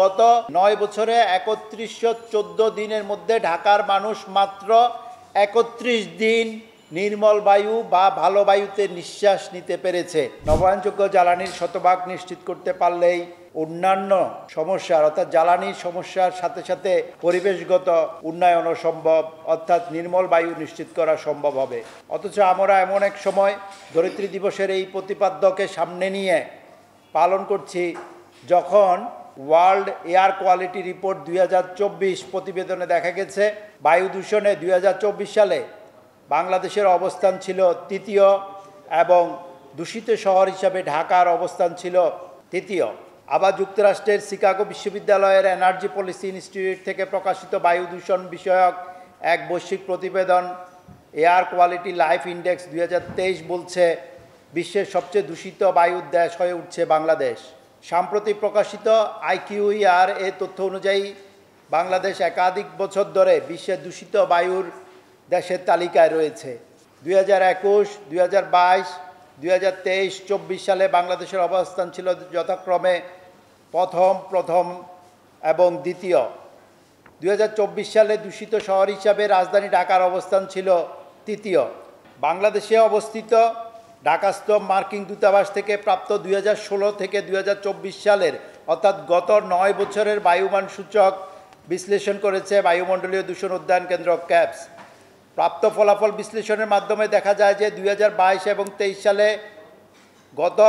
গত ৯ বছরে ৩১১৪ দিনের মধ্যে ঢাকার মানুষ মাত্র ৩১ দিন নির্মল বায়ু বা ভালো বায়ুতে নিঃশ্বাস নিতে পেরেছে। নবায়নযোগ্য জ্বালানির শতভাগ নিশ্চিত করতে পারলেই অন্যান্য সমস্যার অর্থাৎ জ্বালানির সমস্যার সাথে সাথে পরিবেশগত উন্নয়নও সম্ভব, অর্থাৎ নির্মল বায়ু নিশ্চিত করা সম্ভব হবে। অথচ আমরা এমন এক সময় ধরিত্রী দিবসের এই প্রতিপাদ্যকে সামনে নিয়ে পালন করছি যখন ওয়ার্ল্ড এয়ার কোয়ালিটি রিপোর্ট ২০২৪ প্রতিবেদনে দেখা গেছে বায়ু দূষণে ২০২৪ সালে বাংলাদেশের অবস্থান ছিল তৃতীয় এবং দূষিত শহর হিসাবে ঢাকার অবস্থান ছিল তৃতীয়। আবার যুক্তরাষ্ট্রের শিকাগো বিশ্ববিদ্যালয়ের এনার্জি পলিসি ইনস্টিটিউট থেকে প্রকাশিত বায়ু দূষণ বিষয়ক এক বৈশ্বিক প্রতিবেদন এয়ার কোয়ালিটি লাইফ ইন্ডেক্স ২০২৩ বলছে বিশ্বের সবচেয়ে দূষিত বায়ুর দেশ হয়ে উঠছে বাংলাদেশ। সাম্প্রতিক প্রকাশিত IQER এর তথ্য অনুযায়ী বাংলাদেশ একাধিক বছর ধরে বিশ্বের দূষিত বায়ুর দেশের তালিকায় রয়েছে। ২০২১, ২০২২, ২০২৩, ২৪ সালে বাংলাদেশের অবস্থান ছিল যথাক্রমে প্রথম এবং দ্বিতীয়। ২০২৪ সালে দূষিত শহর হিসাবে রাজধানী ঢাকার অবস্থান ছিল তৃতীয়। বাংলাদেশে অবস্থিত ঢাকাস্থ মার্কিন দূতাবাস থেকে প্রাপ্ত ২০১৬ থেকে ২০২৪ সালের অর্থাৎ গত ৯ বছরের বায়ুমান সূচক বিশ্লেষণ করেছে বায়ুমণ্ডলীয় দূষণ অধ্যয়ন কেন্দ্র ক্যাপস। প্রাপ্ত ফলাফল বিশ্লেষণের মাধ্যমে দেখা যায় যে ২০২২ এবং ২৩ সালে গত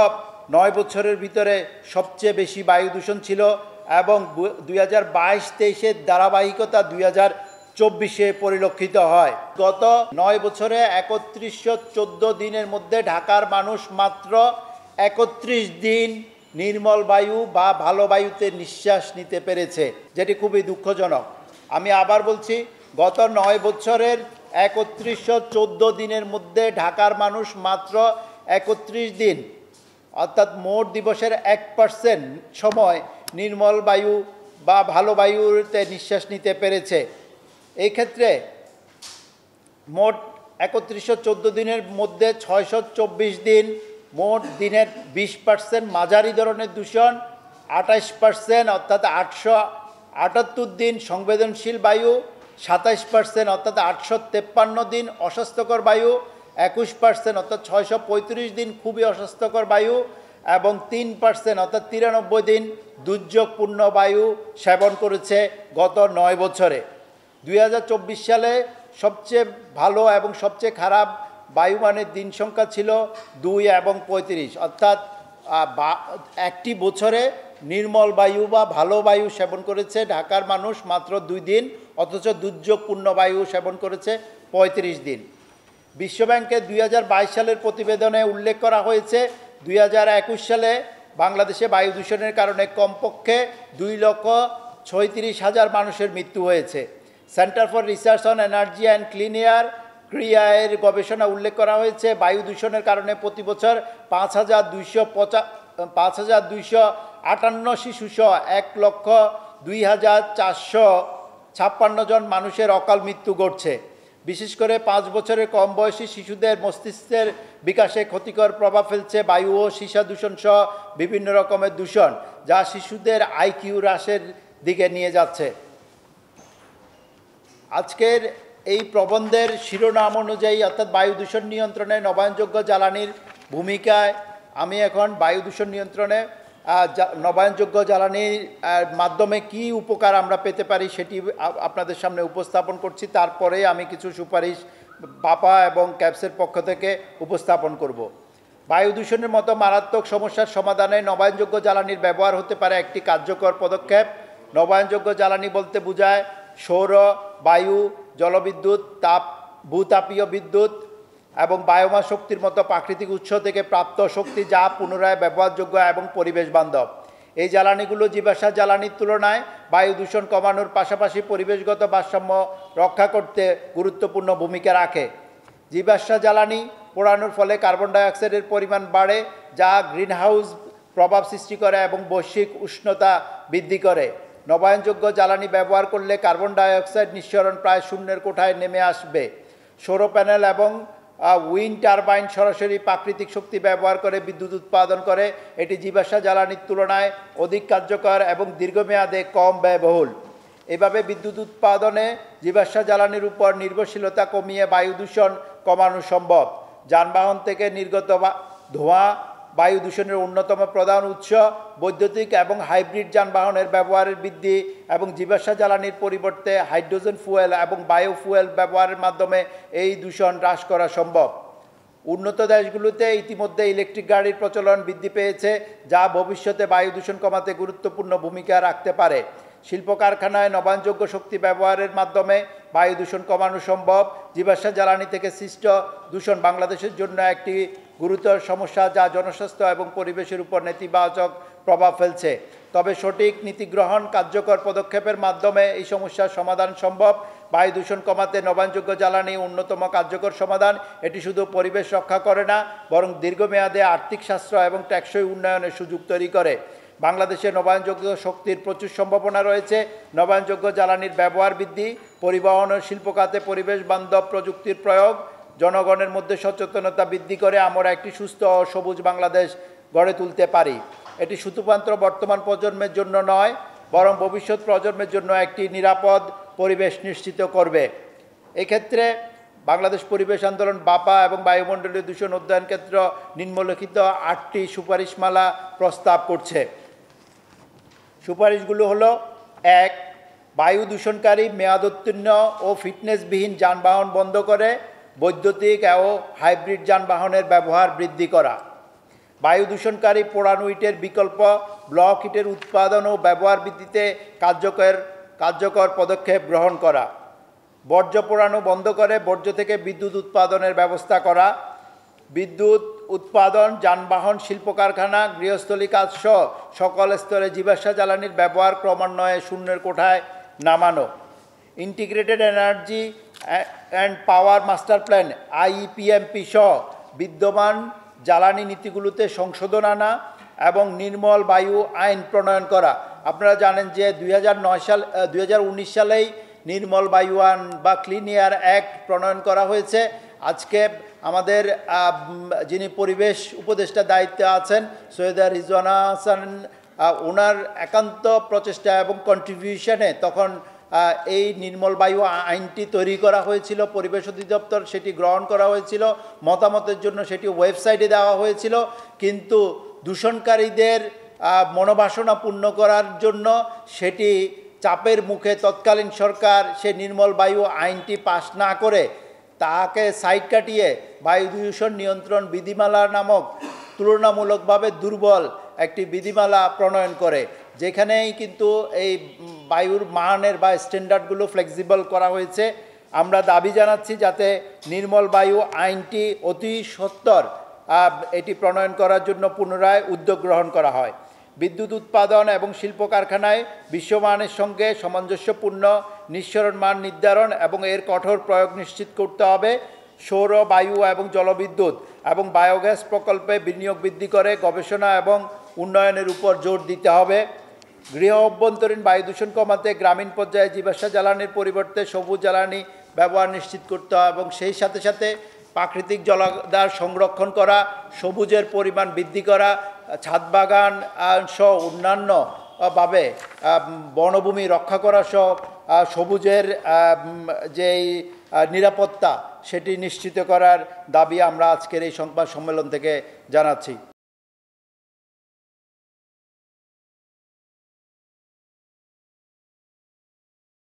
৯ বছরের ভিতরে সবচেয়ে বেশি বায়ু দূষণ ছিল এবং ২০২২-২৩-এর ধারাবাহিকতা ২০২৪-এ পরিলক্ষিত হয়। গত ৯ বছরে ৩১১৪ দিনের মধ্যে ঢাকার মানুষ মাত্র ৩১ দিন নির্মল বায়ু বা ভালো বায়ুতে নিঃশ্বাস নিতে পেরেছে, যেটি খুবই দুঃখজনক। আমি আবার বলছি, গত ৯ বছরের ৩১১৪ দিনের মধ্যে ঢাকার মানুষ মাত্র ৩১ দিন অর্থাৎ মোট দিবসের ১% সময় নির্মল বায়ু বা ভালো বায়ুতে নিঃশ্বাস নিতে পেরেছে। এই ক্ষেত্রে মোট ৩১১৪ দিনের মধ্যে ৬২৪ দিন মোট দিনের ২০% মাঝারি ধরনের দূষণ, ২৮% অর্থাৎ ৮৭৮ দিন সংবেদনশীল বায়ু, ২৭% অর্থাৎ ৮৫৩ দিন অস্বাস্থ্যকর বায়ু, ২১% অর্থাৎ ৬৩৫ দিন খুবই অস্বাস্থ্যকর বায়ু এবং ৩% অর্থাৎ ৯৩ দিন দুর্যোগপূর্ণ বায়ু সেবন করেছে গত ৯ বছরে। ২০২৪ সালে সবচেয়ে ভালো এবং সবচেয়ে খারাপ বায়ুমানের দিন সংখ্যা ছিল ২ এবং ৩৫, অর্থাৎ একটি বছরে নির্মল বায়ু বা ভালো বায়ু সেবন করেছে ঢাকার মানুষ মাত্র ২ দিন, অথচ দুর্যোগপূর্ণ বায়ু সেবন করেছে ৩৫ দিন। বিশ্বব্যাংকের ২০২২ সালের প্রতিবেদনে উল্লেখ করা হয়েছে ২০২১ সালে বাংলাদেশে বায়ু দূষণের কারণে কমপক্ষে ২,৩৬,০০০ মানুষের মৃত্যু হয়েছে। Centre for research on energy and clean air ক্রিয়ার গবেষণা উল্লেখ করা হয়েছে বায়ু দূষণের কারণে প্রতি বছর ৫,২৫৮ শিশুসহ ১,০২,৪৫৬ জন মানুষের অকাল মৃত্যু ঘটছে। বিশেষ করে 5 বছরের কম বয়সী শিশুদের মস্তিষ্কের বিকাশে ক্ষতিকর প্রভাব ফেলছে বায়ু ও সীসা দূষণ সহ বিভিন্ন রকমের দূষণ, যা শিশুদের IQ হ্রাসের দিকে নিয়ে যাচ্ছে। আজকের এই প্রবন্ধের শিরোনাম অনুযায়ী অর্থাৎ বায়ু দূষণ নিয়ন্ত্রণে নবায়নযোগ্য জ্বালানির ভূমিকায় আমি এখন বায়ু দূষণ নিয়ন্ত্রণে নবায়নযোগ্য জ্বালানির মাধ্যমে কি উপকার আমরা পেতে পারি সেটি আপনাদের সামনে উপস্থাপন করছি। তারপরে আমি কিছু সুপারিশ বাপা এবং ক্যাপসের পক্ষ থেকে উপস্থাপন করব। বায়ু দূষণের মতো মারাত্মক সমস্যার সমাধানে নবায়নযোগ্য জ্বালানির ব্যবহার হতে পারে একটি কার্যকর পদক্ষেপ। নবায়নযোগ্য জ্বালানি বলতে বোঝায় সৌর, বায়ু, জলবিদ্যুৎ, ভূতাপীয় বিদ্যুৎ এবং বায়োমাস শক্তির মতো প্রাকৃতিক উৎস থেকে প্রাপ্ত শক্তি, যা পুনরায় ব্যবহারযোগ্য এবং পরিবেশ বান্ধব। এই জ্বালানিগুলো জীবাশ্ম জ্বালানির তুলনায় বায়ু দূষণ কমানোর পাশাপাশি পরিবেশগত ভারসাম্য রক্ষা করতে গুরুত্বপূর্ণ ভূমিকা রাখে। জীবাশ্ম জ্বালানি পোড়ানোর ফলে কার্বন ডাইঅক্সাইডের পরিমাণ বাড়ে, যা গ্রিনহাউস প্রভাব সৃষ্টি করে এবং বৈশ্বিক উষ্ণতা বৃদ্ধি করে। নবায়নযোগ্য জ্বালানি ব্যবহার করলে কার্বন ডাইঅক্সাইড নিঃসরণ প্রায় শূন্যের কোঠায় নেমে আসবে। সৌর প্যানেল এবং উইন্ড টারবাইন সরাসরি প্রাকৃতিক শক্তি ব্যবহার করে বিদ্যুৎ উৎপাদন করে। এটি জীবাশ্ম জ্বালানির তুলনায় অধিক কার্যকর এবং দীর্ঘমেয়াদে কম ব্যয়বহুল। এভাবে বিদ্যুৎ উৎপাদনে জীবাশ্ম জ্বালানির উপর নির্ভরশীলতা কমিয়ে বায়ু দূষণ কমানো সম্ভব। যানবাহন থেকে নির্গত ধোঁয়া বায়ু দূষণের অন্যতম প্রধান উৎস। বৈদ্যুতিক এবং হাইব্রিড যানবাহনের ব্যবহারের বৃদ্ধি এবং জীবাশ্ম জ্বালানির পরিবর্তে হাইড্রোজেন ফুয়েল এবং বায়োফুয়েল ব্যবহারের মাধ্যমে এই দূষণ হ্রাস করা সম্ভব। উন্নত দেশগুলোতে ইতিমধ্যে ইলেকট্রিক গাড়ির প্রচলন বৃদ্ধি পেয়েছে, যা ভবিষ্যতে বায়ু দূষণ কমাতে গুরুত্বপূর্ণ ভূমিকা রাখতে পারে। শিল্প কারখানায় নবায়নযোগ্য শক্তি ব্যবহারের মাধ্যমে বায়ু দূষণ কমানো সম্ভব। জীবাশ্ম জ্বালানি থেকে সৃষ্ট দূষণ বাংলাদেশের জন্য একটি গুরুতর সমস্যা, যা জনস্বাস্থ্য এবং পরিবেশের উপর নেতিবাচক প্রভাব ফেলছে। তবে সঠিক নীতি গ্রহণ, কার্যকর পদক্ষেপের মাধ্যমে এই সমস্যার সমাধান সম্ভব। বায়ু দূষণ কমাতে নবায়নযোগ্য জ্বালানি অন্যতম কার্যকর সমাধান। এটি শুধু পরিবেশ রক্ষা করে না, বরং দীর্ঘমেয়াদে আর্থিক সাশ্রয় এবং টেকসই উন্নয়নের সুযোগ তৈরি করে। বাংলাদেশে নবায়নযোগ্য শক্তির প্রচুর সম্ভাবনা রয়েছে। নবায়নযোগ্য জ্বালানির ব্যবহার বৃদ্ধি, পরিবহন ও শিল্প খাতে পরিবেশ বান্ধব প্রযুক্তির প্রয়োগ, জনগণের মধ্যে সচেতনতা বৃদ্ধি করে আমরা একটি সুস্থ ও সবুজ বাংলাদেশ গড়ে তুলতে পারি। এটি শুধুমাত্র বর্তমান প্রজন্মের জন্য নয়, বরং ভবিষ্যৎ প্রজন্মের জন্য একটি নিরাপদ পরিবেশ নিশ্চিত করবে। এক্ষেত্রে বাংলাদেশ পরিবেশ আন্দোলন বাপা এবং বায়ুমণ্ডলীয় দূষণ অধ্যয়ন ক্ষেত্র নিম্নলিখিত 8টি সুপারিশমালা প্রস্তাব করছে। সুপারিশগুলো হলো: 1. বায়ু দূষণকারী মেয়াদোত্তীর্ণ ও ফিটনেসবিহীন যানবাহন বন্ধ করে বৈদ্যুতিক ও হাইব্রিড যানবাহনের ব্যবহার বৃদ্ধি করা। বায়ু দূষণকারী পোড়ানো ইটের বিকল্প ব্লক ইটের উৎপাদন ও ব্যবহার বৃদ্ধিতে কার্যকর পদক্ষেপ গ্রহণ করা। বর্জ্য পোড়ানো বন্ধ করে বর্জ্য থেকে বিদ্যুৎ উৎপাদনের ব্যবস্থা করা। বিদ্যুৎ উৎপাদন, যানবাহন, শিল্প কারখানা, গৃহস্থলী কাজ সহ সকল স্তরে জীবাশ্ম জ্বালানির ব্যবহার ক্রমান্বয়ে শূন্যের কোঠায় নামানো। Integrated energy and power master plan IEPMP সহ বিদ্যমান জ্বালানি নীতিগুলোতে সংশোধন আনা এবং নির্মল বায়ু আইন প্রণয়ন করা। আপনারা জানেন যে 2019 সালেই নির্মল বায়ু আইন বা ক্লিন এয়ার অ্যাক্ট প্রণয়ন করা হয়েছে। আজকে আমাদের যিনি পরিবেশ উপদেষ্টা দায়িত্বে আছেন সৈয়দা রিজওয়ানা হাসান, ওনার একান্ত প্রচেষ্টা এবং কন্ট্রিবিউশনে তখন এই নির্মল বায়ু আইনটি তৈরি করা হয়েছিল। পরিবেশ অধিদপ্তর সেটি গ্রহণ করা হয়েছিল, মতামতের জন্য সেটি ওয়েবসাইটে দেওয়া হয়েছিল। কিন্তু দূষণকারীদের মনোবাসনা পূর্ণ করার জন্য সেটি চাপের মুখে তৎকালীন সরকার সে নির্মল বায়ু আইনটি পাশ না করে তাকে সাইড কাটিয়ে বায়ু দূষণ নিয়ন্ত্রণ বিধিমালা নামক তুলনামূলকভাবে দুর্বল একটি বিধিমালা প্রণয়ন করে, যেখানেই কিন্তু এই বায়ুর মানের বা স্ট্যান্ডার্ডগুলো ফ্লেক্সিবল করা হয়েছে। আমরা দাবি জানাচ্ছি যাতে নির্মল বায়ু আইনটি অতি সত্বর এটি প্রণয়ন করার জন্য পুনরায় উদ্যোগ গ্রহণ করা হয়। বিদ্যুৎ উৎপাদন এবং শিল্প কারখানায় বিশ্বমানের সঙ্গে সামঞ্জস্যপূর্ণ নিঃসরণ মান নির্ধারণ এবং এর কঠোর প্রয়োগ নিশ্চিত করতে হবে। সৌর, বায়ু এবং জলবিদ্যুৎ এবং বায়োগ্যাস প্রকল্পে বিনিয়োগ বৃদ্ধি করে গবেষণা এবং উন্নয়নের উপর জোর দিতে হবে। গৃহ অভ্যন্তরীণ বায়ু দূষণ কমাতে গ্রামীণ পর্যায়ে জীবাশ্ম জ্বালানির পরিবর্তে সবুজ জ্বালানি ব্যবহার নিশ্চিত করতে হবে এবং সেই সাথে সাথে প্রাকৃতিক জলাধার সংরক্ষণ করা, সবুজের পরিমাণ বৃদ্ধি করা, ছাদ বাগান সহ অন্যান্যভাবে বনভূমি রক্ষা করা সহ সবুজের যেই নিরাপত্তা সেটি নিশ্চিত করার দাবি আমরা আজকের এই সংবাদ সম্মেলন থেকে জানাচ্ছি।